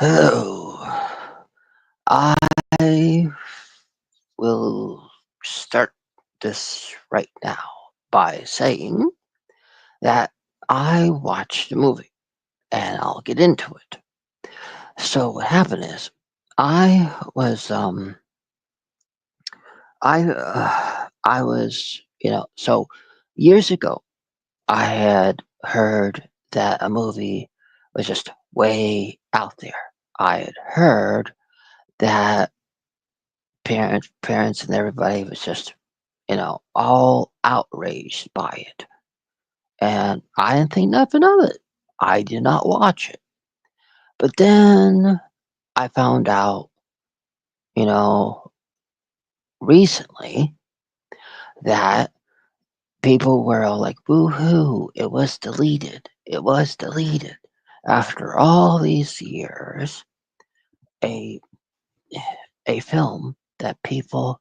Oh, I will start this right now by saying that I watched the movie and I'll get into it. So what happened is I was I was so years ago I had heard that a movie was just way out there. I had heard that parents and everybody was just all outraged by it. And I didn't think nothing of it. I did not watch it. But then I found out, you know, recently that people were all like, boo hoo, it was deleted. It was deleted. After all these years, a, a film that people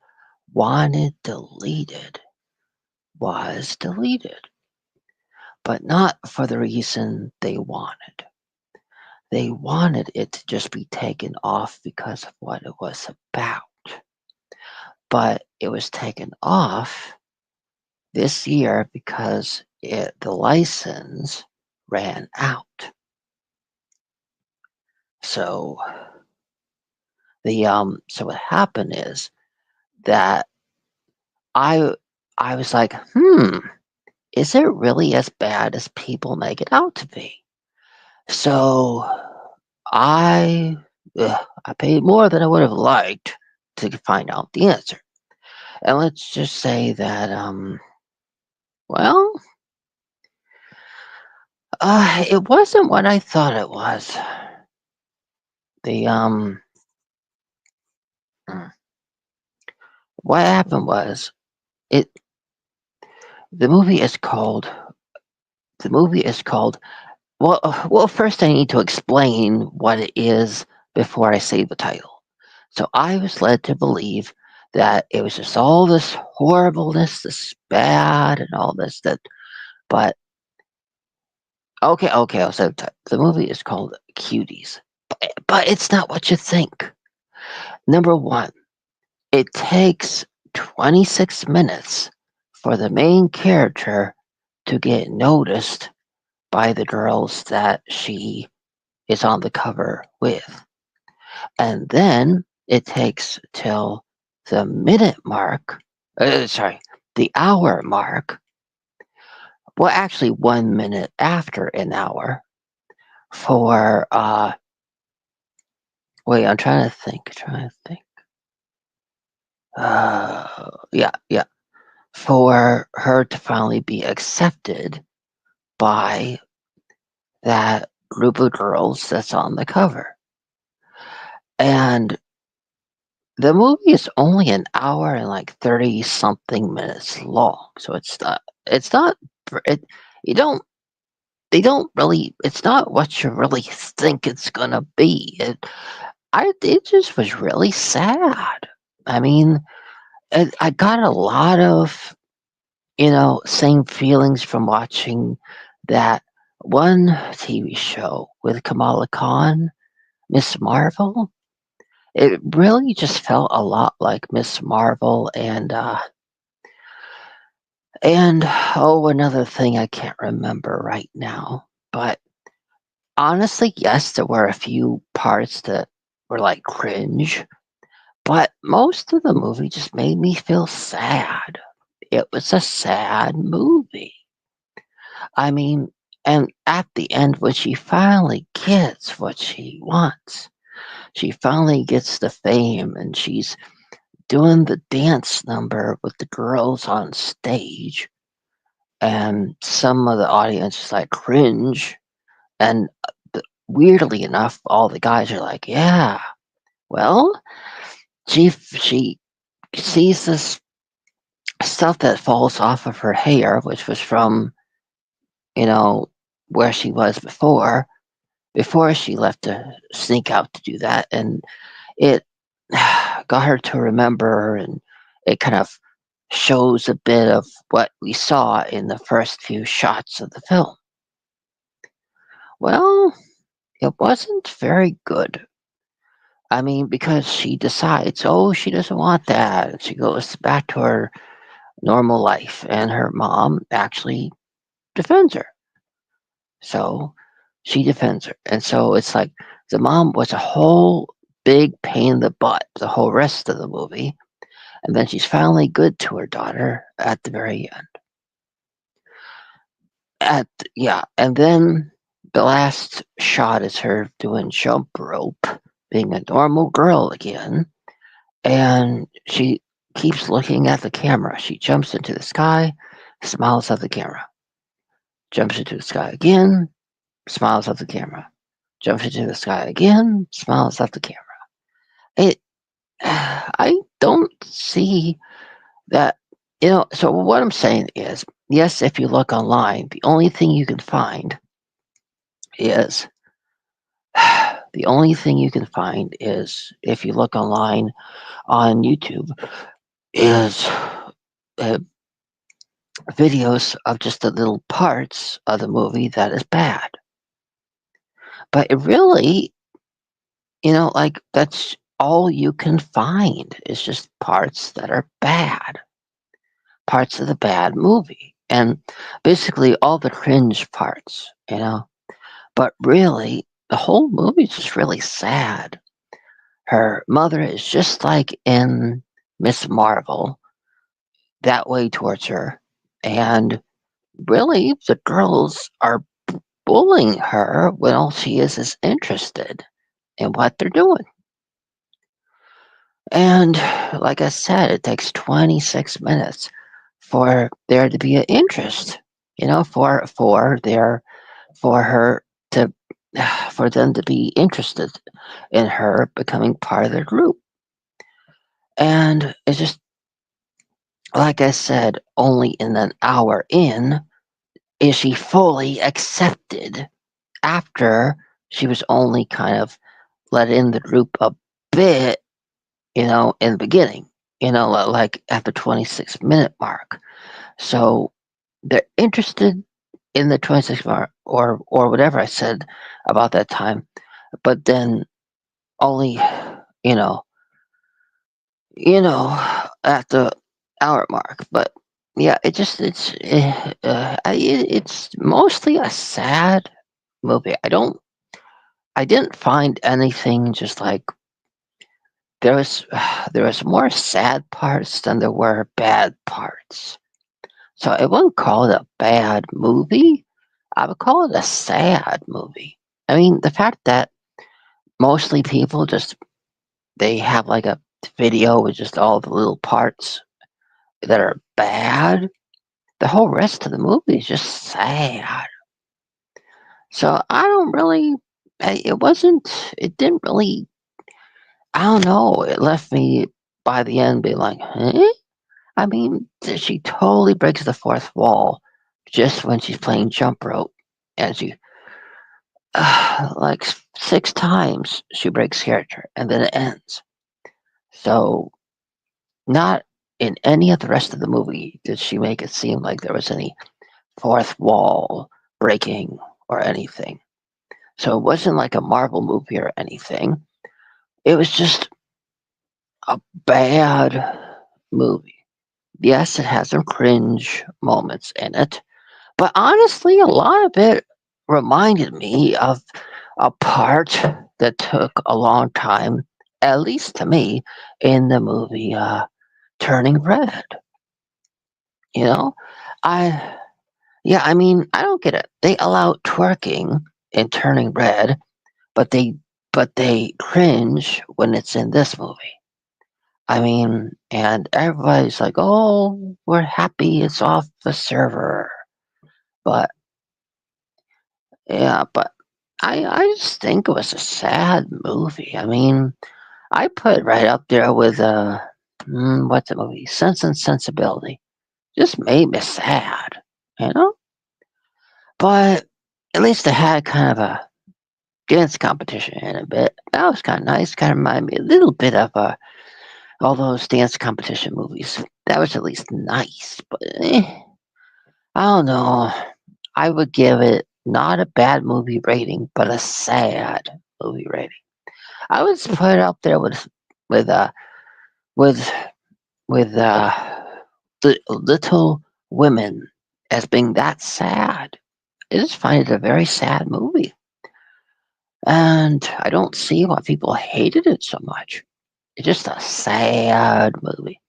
wanted deleted was deleted, but not for the reason they wanted. They wanted it to just be taken off because of what it was about. But it was taken off this year because the license ran out. So so what happened is that I I was like, is it really as bad as people make it out to be? So I I paid more than I would have liked to find out the answer. And let's just say that, well, it wasn't what I thought it was. The, mm, what happened was it, the movie is called, the movie is called, first I need to explain what it is before I say the title. So I was led to believe that it was just all this horribleness, this bad and all this that, but okay, I'll say the title. The movie is called Cuties. But it's not what you think. Number one, it takes 26 minutes for the main character to get noticed by the girls that she is on the cover with. And then it takes till the minute mark, sorry, the hour mark, well, actually 1 minute after an hour for, wait, I'm trying to think. Yeah, for her to finally be accepted by that group of girls that's on the cover. And the movie is only an hour and like 30 something minutes long. So it's not, it, you don't, they don't really, it's not what you really think it's gonna be. It just was really sad. I mean, I got a lot of same feelings from watching that one TV show with Kamala Khan, Miss Marvel. It really just felt a lot like Miss Marvel and oh, another thing I can't remember right now. But honestly, yes, there were a few parts that were like cringe, but most of the movie just made me feel sad. It was a sad movie. I mean, and at the end, when she finally gets what she wants, she finally gets the fame and she's doing the dance number with the girls on stage, and some of the audience is like cringe. And weirdly enough, all the guys are like, yeah, well, she sees this stuff that falls off of her hair, which was from, you know, where she was before she left to sneak out to do that, and it got her to remember, and it kind of shows a bit of what we saw in the first few shots of the film. Well, it wasn't very good. I mean, because she decides, oh, she doesn't want that. And she goes back to her normal life, and her mom actually defends her. So she defends her. And so it's like the mom was a whole big pain in the butt the whole rest of the movie. And then she's finally good to her daughter at the very end. Yeah, and then the last shot is her doing jump rope, being a normal girl again, and she keeps looking at the camera. She jumps into the sky, smiles at the camera, jumps into the sky again, smiles at the camera, jumps into the sky again, smiles at the camera. It, I don't see that, so what I'm saying is, yes, if you look online, the only thing you can find is the only thing you can find is if you look online on YouTube is uh, videos of just the little parts of the movie that is bad. But it really, like that's all you can find is just parts that are bad, parts of the bad movie, and basically all the cringe parts. But really, the whole movie is just really sad. Her mother is just like in Miss Marvel, that way towards her. And really, the girls are bullying her when all she is interested in what they're doing. And like I said, it takes 26 minutes for there to be an interest, for her to for them to be interested in her becoming part of their group. And it's just like I said, only in an hour in is she fully accepted after she was only kind of let in the group a bit, in the beginning, like at the 26-minute mark. So they're interested in the 26 mark or whatever I said about that time, but then only, you know, at the hour mark. But yeah, it's mostly a sad movie. I didn't find anything just like there was there was more sad parts than there were bad parts. So I wouldn't call it a bad movie. I would call it a sad movie. I mean, the fact that mostly people just they have like a video with just all the little parts that are bad. The whole rest of the movie is just sad. So I don't really. It wasn't. It didn't really. I don't know. It left me by the end being like, huh? I mean, she totally breaks the fourth wall just when she's playing jump rope, and she like 6 times she breaks character, and then it ends. So not in any of the rest of the movie did she make it seem like there was any fourth wall breaking or anything. So it wasn't like a Marvel movie or anything. It was just a bad movie. Yes, it has some cringe moments in it, but honestly, a lot of it reminded me of a part that took a long time, at least to me, in the movie Turning Red. You know, I yeah, I mean, I don't get it. They allow twerking in Turning Red, but they cringe when it's in this movie. I mean, and everybody's like, "Oh, we're happy it's off the server," but yeah, but I just think it was a sad movie. I mean, I put it right up there with what's the movie? Sense and Sensibility. Just made me sad, you know. But at least it had kind of a dance competition in a bit. That was kind of nice. Kind of reminded me a little bit of all those dance competition movies. That was at least nice. But I don't know. I would give it not a bad movie rating, but a sad movie rating. I would put it up there with uh with with the Little Women as being that sad. I just find it a very sad movie, and I don't see why people hated it so much. It's just a sad movie.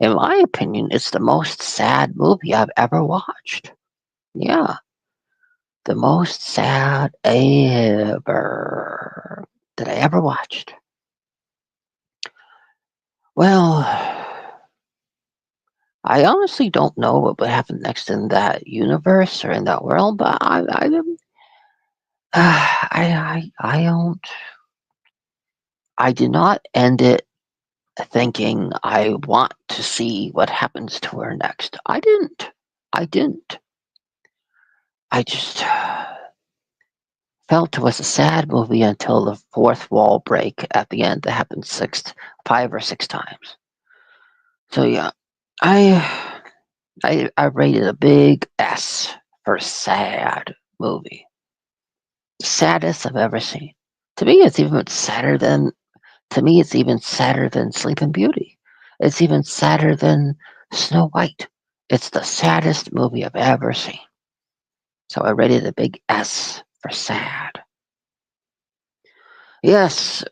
In my opinion, it's the most sad movie I've ever watched. Yeah, the most sad ever that I ever watched. Well, I honestly don't know what would happen next in that universe or in that world, but I don't. I did not end it thinking I want to see what happens to her next. I didn't. I didn't. I just felt it was a sad movie until the fourth wall break at the end that happened 5 or 6 times. So yeah, I I rated a big S for sad movie. Saddest I've ever seen. To me, it's even sadder than to me, it's even sadder than Sleeping Beauty. It's even sadder than Snow White. It's the saddest movie I've ever seen. So I rated a big S for sad. Yes,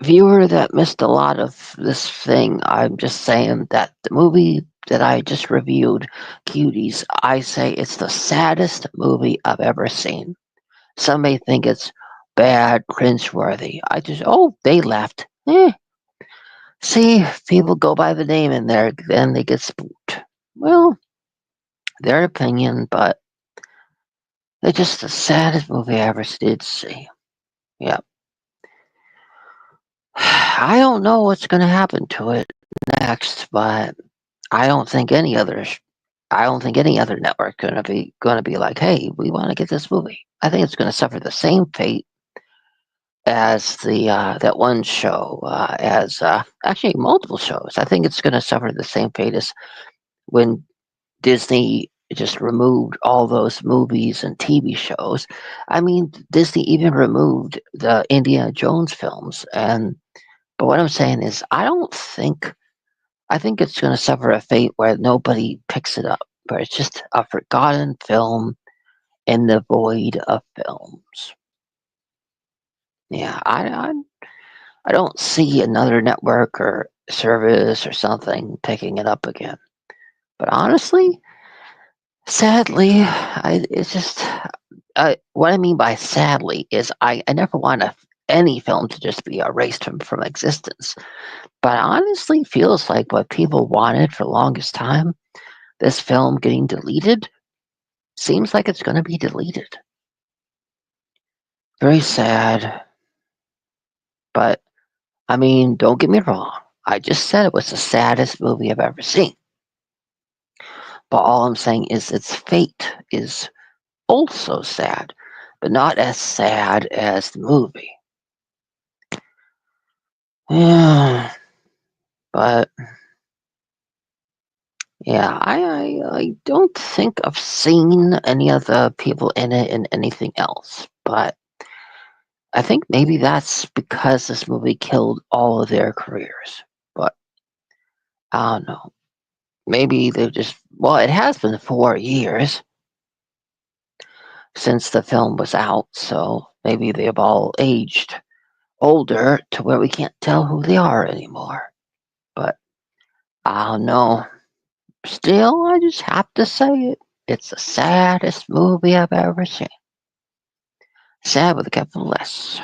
viewer that missed a lot of this thing, I'm just saying that the movie that I just reviewed, Cuties, I say it's the saddest movie I've ever seen. Some may think it's bad, cringeworthy. They left. See, people go by the name in there, then they get spooked. Well, their opinion, but it's just the saddest movie I ever did see. Yeah. I don't know what's going to happen to it next, but I don't think any other I don't think any other network going to be like, "Hey, we want to get this movie." I think it's going to suffer the same fate as the that one show as actually multiple shows. I think it's going to suffer the same fate as when Disney just removed all those movies and TV shows. I mean, Disney even removed the Indiana Jones films and but what I'm saying is I think it's going to suffer a fate where nobody picks it up, where it's just a forgotten film in the void of films. Yeah, I don't see another network or service or something picking it up again. But honestly, sadly, it's just what I mean by sadly is I never want any film to just be erased from existence. But honestly, feels like what people wanted for the longest time, this film getting deleted, seems like it's going to be deleted. Very sad, but I mean, don't get me wrong. I just said it was the saddest movie I've ever seen. But all I'm saying is its fate is also sad, but not as sad as the movie. Yeah, but yeah, I don't think I've seen any of the people in it in anything else. But I think maybe that's because this movie killed all of their careers. But I don't know. Maybe they've just well, it has been 4 years since the film was out, so maybe they've all aged older to where we can't tell who they are anymore. But I don't know. Still, I just have to say it. It's the saddest movie I've ever seen. Sad with a capital S.